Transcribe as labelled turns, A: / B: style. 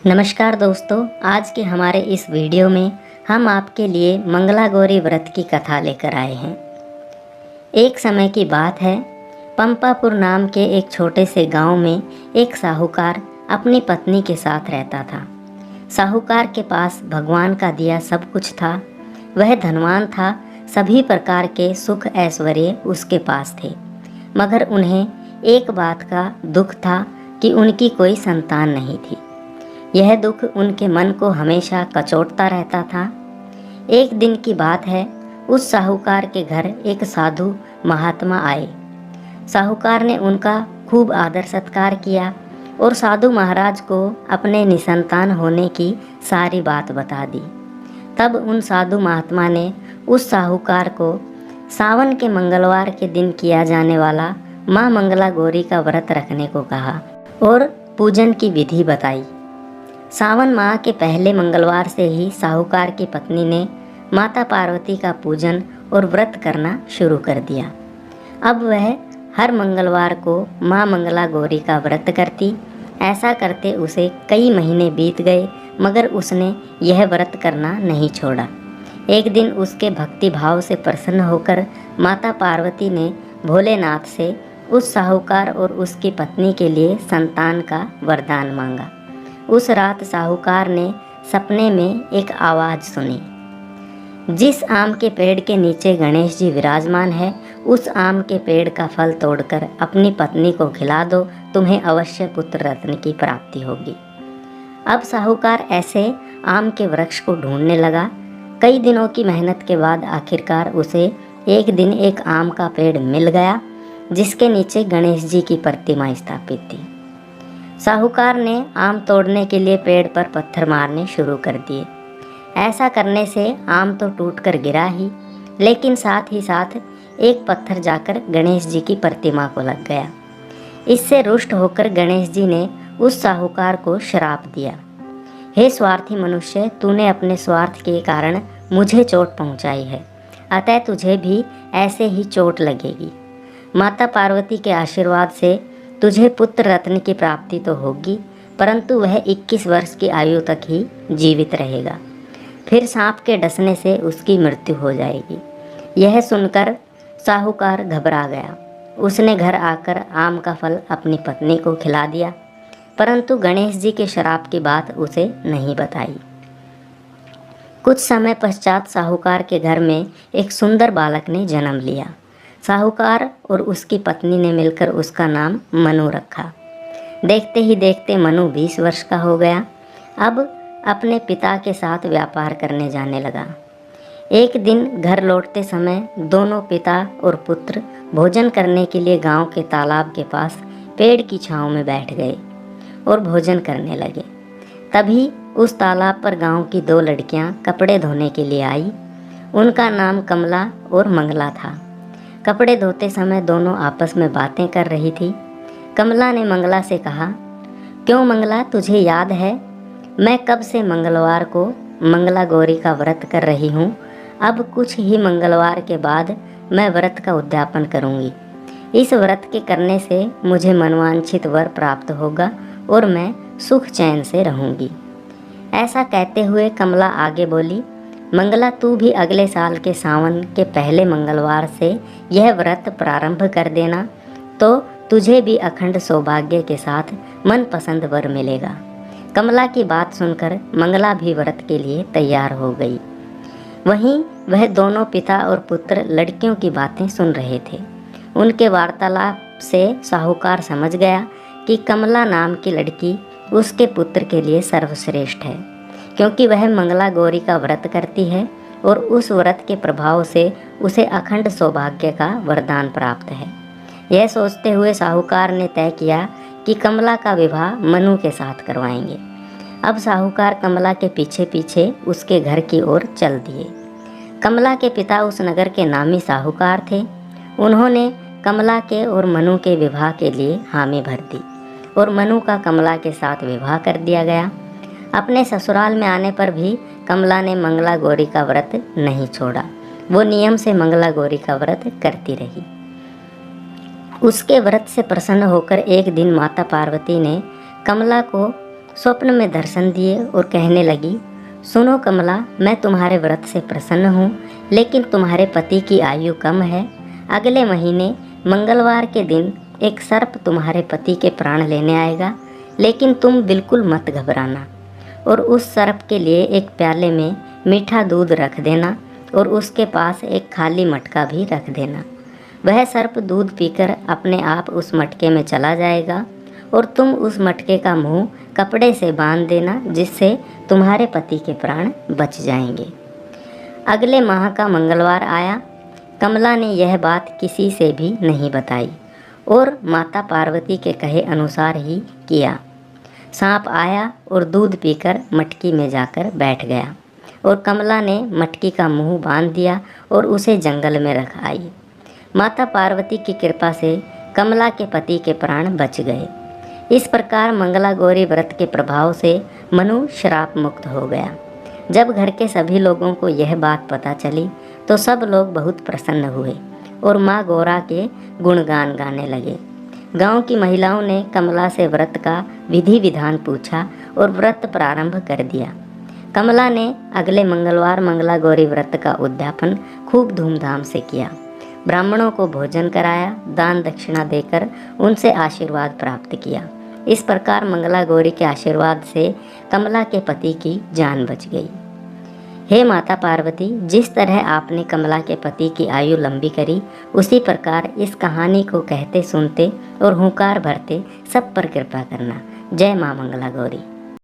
A: नमस्कार दोस्तों, आज के हमारे इस वीडियो में हम आपके लिए मंगला गौरी व्रत की कथा लेकर आए हैं। एक समय की बात है, पंपापुर नाम के एक छोटे से गांव में एक साहूकार अपनी पत्नी के साथ रहता था। साहूकार के पास भगवान का दिया सब कुछ था। वह धनवान था, सभी प्रकार के सुख ऐश्वर्य उसके पास थे, मगर उन्हें एक बात का दुख था कि उनकी कोई संतान नहीं थी। यह दुख उनके मन को हमेशा कचोटता रहता था। एक दिन की बात है, उस साहूकार के घर एक साधु महात्मा आए। साहूकार ने उनका खूब आदर सत्कार किया और साधु महाराज को अपने निसंतान होने की सारी बात बता दी। तब उन साधु महात्मा ने उस साहूकार को सावन के मंगलवार के दिन किया जाने वाला माँ मंगला गौरी का व्रत रखने को कहा और पूजन की विधि बताई। सावन माह के पहले मंगलवार से ही साहूकार की पत्नी ने माता पार्वती का पूजन और व्रत करना शुरू कर दिया। अब वह हर मंगलवार को माँ मंगला गौरी का व्रत करती। ऐसा करते उसे कई महीने बीत गए, मगर उसने यह व्रत करना नहीं छोड़ा। एक दिन उसके भक्ति भाव से प्रसन्न होकर माता पार्वती ने भोलेनाथ से उस साहूकार और उसकी पत्नी के लिए संतान का वरदान मांगा। उस रात साहूकार ने सपने में एक आवाज़ सुनी, जिस आम के पेड़ के नीचे गणेश जी विराजमान है, उस आम के पेड़ का फल तोड़कर अपनी पत्नी को खिला दो, तुम्हें अवश्य पुत्र रत्न की प्राप्ति होगी। अब साहूकार ऐसे आम के वृक्ष को ढूंढने लगा। कई दिनों की मेहनत के बाद आखिरकार उसे एक दिन एक आम का पेड़ मिल गया, जिसके नीचे गणेश जी की प्रतिमा स्थापित थी। साहूकार ने आम तोड़ने के लिए पेड़ पर पत्थर मारने शुरू कर दिए। ऐसा करने से आम तो टूटकर गिरा ही, लेकिन साथ ही साथ एक पत्थर जाकर गणेश जी की प्रतिमा को लग गया। इससे रुष्ट होकर गणेश जी ने उस साहूकार को श्राप दिया, हे स्वार्थी मनुष्य, तूने अपने स्वार्थ के कारण मुझे चोट पहुंचाई है, अतः तुझे भी ऐसे ही चोट लगेगी। माता पार्वती के आशीर्वाद से तुझे पुत्र रत्न की प्राप्ति तो होगी, परंतु वह 21 वर्ष की आयु तक ही जीवित रहेगा। फिर सांप के डसने से उसकी मृत्यु हो जाएगी। यह सुनकर साहूकार घबरा गया। उसने घर आकर आम का फल अपनी पत्नी को खिला दिया, परंतु गणेश जी के श्राप की बात उसे नहीं बताई। कुछ समय पश्चात साहूकार के घर में एक सुंदर बालक ने जन्म लिया। साहूकार और उसकी पत्नी ने मिलकर उसका नाम मनु रखा। देखते ही देखते मनु 20 वर्ष का हो गया। अब अपने पिता के साथ व्यापार करने जाने लगा। एक दिन घर लौटते समय दोनों पिता और पुत्र भोजन करने के लिए गांव के तालाब के पास पेड़ की छांव में बैठ गए और भोजन करने लगे। तभी उस तालाब पर गांव की 2 लड़कियां कपड़े धोने के लिए आई। उनका नाम कमला और मंगला था। कपड़े धोते समय दोनों आपस में बातें कर रही थी। कमला ने मंगला से कहा, क्यों मंगला, तुझे याद है मैं कब से मंगलवार को मंगला गौरी का व्रत कर रही हूँ। अब कुछ ही मंगलवार के बाद मैं व्रत का उद्यापन करूँगी। इस व्रत के करने से मुझे मनवांछित वर प्राप्त होगा और मैं सुख चैन से रहूँगी। ऐसा कहते हुए कमला आगे बोली, मंगला, तू भी अगले साल के सावन के पहले मंगलवार से यह व्रत प्रारंभ कर देना, तो तुझे भी अखंड सौभाग्य के साथ मनपसंद वर मिलेगा। कमला की बात सुनकर मंगला भी व्रत के लिए तैयार हो गई। वहीं वह दोनों पिता और पुत्र लड़कियों की बातें सुन रहे थे। उनके वार्तालाप से साहूकार समझ गया कि कमला नाम की लड़की उसके पुत्र के लिए सर्वश्रेष्ठ है, क्योंकि वह मंगला गौरी का व्रत करती है और उस व्रत के प्रभाव से उसे अखंड सौभाग्य का वरदान प्राप्त है। यह सोचते हुए साहूकार ने तय किया कि कमला का विवाह मनु के साथ करवाएंगे। अब साहूकार कमला के पीछे पीछे उसके घर की ओर चल दिए। कमला के पिता उस नगर के नामी साहूकार थे। उन्होंने कमला के और मनु के विवाह के लिए हामी भर दी और मनु का कमला के साथ विवाह कर दिया गया। अपने ससुराल में आने पर भी कमला ने मंगला गौरी का व्रत नहीं छोड़ा। वो नियम से मंगला गौरी का व्रत करती रही। उसके व्रत से प्रसन्न होकर एक दिन माता पार्वती ने कमला को स्वप्न में दर्शन दिए और कहने लगी, सुनो कमला, मैं तुम्हारे व्रत से प्रसन्न हूँ, लेकिन तुम्हारे पति की आयु कम है। अगले महीने मंगलवार के दिन एक सर्प तुम्हारे पति के प्राण लेने आएगा, लेकिन तुम बिल्कुल मत घबराना और उस सर्प के लिए एक प्याले में मीठा दूध रख देना और उसके पास एक खाली मटका भी रख देना। वह सर्प दूध पीकर अपने आप उस मटके में चला जाएगा और तुम उस मटके का मुंह कपड़े से बांध देना, जिससे तुम्हारे पति के प्राण बच जाएंगे। अगले माह का मंगलवार आया। कमला ने यह बात किसी से भी नहीं बताई और माता पार्वती के कहे अनुसार ही किया। सांप आया और दूध पीकर मटकी में जाकर बैठ गया और कमला ने मटकी का मुंह बांध दिया और उसे जंगल में रख आई। माता पार्वती की कृपा से कमला के पति के प्राण बच गए। इस प्रकार मंगला गौरी व्रत के प्रभाव से मनु श्राप मुक्त हो गया। जब घर के सभी लोगों को यह बात पता चली तो सब लोग बहुत प्रसन्न हुए और माँ गौरा के गुणगान गाने लगे। गांव की महिलाओं ने कमला से व्रत का विधि विधान पूछा और व्रत प्रारंभ कर दिया। कमला ने अगले मंगलवार मंगला गौरी व्रत का उद्यापन खूब धूमधाम से किया। ब्राह्मणों को भोजन कराया, दान दक्षिणा देकर उनसे आशीर्वाद प्राप्त किया। इस प्रकार मंगला गौरी के आशीर्वाद से कमला के पति की जान बच गई। हे माता पार्वती, जिस तरह आपने कमला के पति की आयु लंबी करी, उसी प्रकार इस कहानी को कहते सुनते और हुंकार भरते सब पर कृपा करना। जय माँ मंगला गौरी।